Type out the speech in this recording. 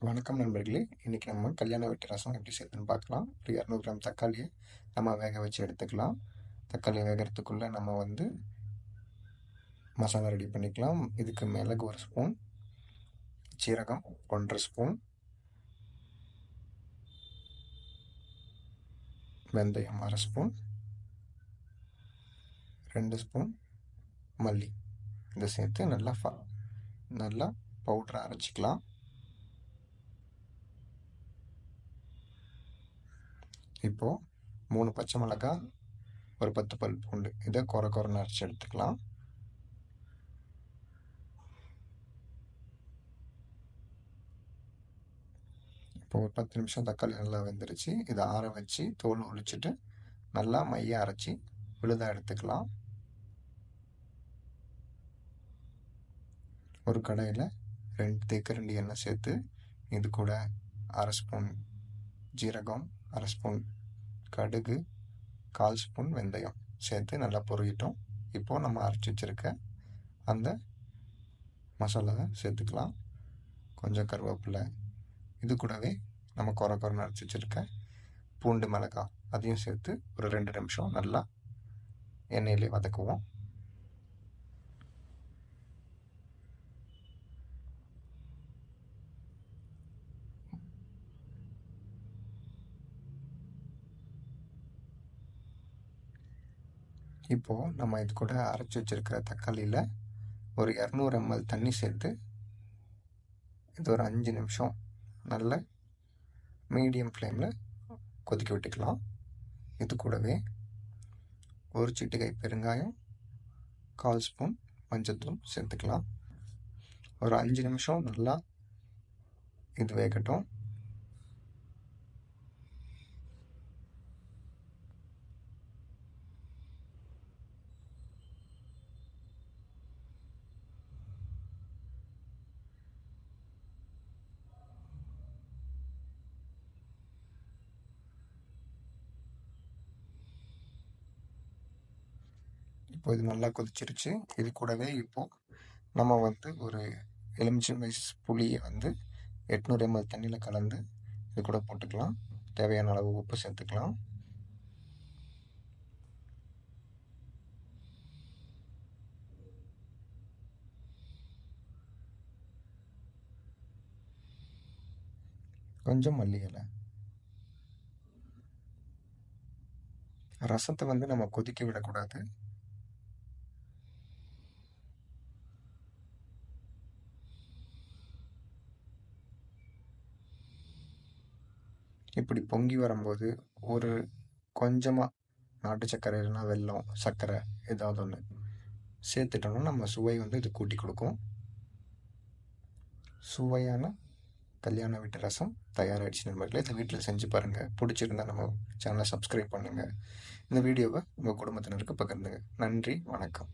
வணக்கம் நண்பர்களே. இன்னைக்கு நம்ம கல்யாண வீட்டு ரசம் எப்படி செய்யறதுன்னு பார்க்கலாம். ஒரு 200 கிராம் தக்காளியை நம்ம வேக வச்சு எடுத்துக்கலாம். தக்காளி வேகறதுக்குள்ள நம்ம மசாலா ரெடி பண்ணிக்கலாம். இதுக்கு மிளகு 1 ஸ்பூன், சீரகம் 1 1/2 ஸ்பூன், வெந்தயம் 1/2 ஸ்பூன், 2 ஸ்பூன் மல்லி. இதை சேர்த்து நல்லா பவுடரை அரைச்சிக்கலாம். இப்போது 3 பச்சை மிளகாய், ஒரு 10 பல் பூண்டு, இதை கொரன்னு அரைச்சி எடுத்துக்கலாம். இப்போ ஒரு 10 நிமிஷம் தக்காளி நல்லா வெந்துருச்சு. இதை ஆற வச்சு தோல் உரிச்சிட்டு நல்லா மைய அரைச்சி விழுதாக எடுத்துக்கலாம். ஒரு கடாயில் 2 தேக்கரண்டி எண்ணெய் சேர்த்து இது கூட 1/2 ஸ்பூன் ஜீரகம், 1/2 ஸ்பூன் கடுகு, 1/4 ஸ்பூன் வெந்தயம் சேர்த்து நல்லா பொரியிட்டோம். இப்போது நம்ம அரைச்சி வச்சுருக்க அந்த மசாலாவை சேர்த்துக்கலாம். கொஞ்சம் கருவேப்பிலை, இது கூடவே நம்ம கொரன்னு அரைச்சி வச்சுருக்க பூண்டு மிளகாய் அதையும் சேர்த்து ஒரு 2 நிமிஷம் நல்லா எண்ணெயிலே வதக்குவோம். இப்போது நம்ம இது கூட அரைச்சி வச்சுருக்கிற தக்காளியில் ஒரு 200 ml தண்ணி சேர்த்து இது ஒரு 5 நிமிஷம் நல்ல மீடியம் ஃப்ளேமில் கொதிக்க விட்டுக்கலாம். இது கூடவே ஒரு சிட்டிகை பெருங்காயம், 1/4 ஸ்பூன் மஞ்சள்தூள் சேர்த்துக்கலாம். ஒரு 5 நிமிஷம் நல்லா இது வேகட்டும். இப்போ இது நல்லா கொதிச்சிருச்சு. இது கூடவே இப்போது நம்ம ஒரு எலுமிச்சம்பழ புளியை 800 ml தண்ணியில் கலந்து இது கூட போட்டுக்கலாம். தேவையான அளவு உப்பு சேர்த்துக்கலாம். கொஞ்சம் மல்லி இலை. ரசத்தை நம்ம கொதிக்க விடக்கூடாது. இப்படி பொங்கி வரும்போது ஒரு கொஞ்சமாக நாட்டு சர்க்கரை இல்லைன்னா வெல்லம், சர்க்கரை ஏதாவது ஒன்று சேர்த்துட்டோம்னா நம்ம சுவை இது கூட்டி கொடுக்கும். சுவையான கல்யாண வீட்டு ரசம் தயாராகிடுச்சு நண்பர்களே. இதை வீட்டில் செஞ்சு பாருங்கள். பிடிச்சிருந்தா நம்ம சேனலை சப்ஸ்கிரைப் பண்ணுங்கள். இந்த வீடியோவை உங்கள் குடும்பத்தினருக்கு பகிர்ந்துங்க. நன்றி, வணக்கம்.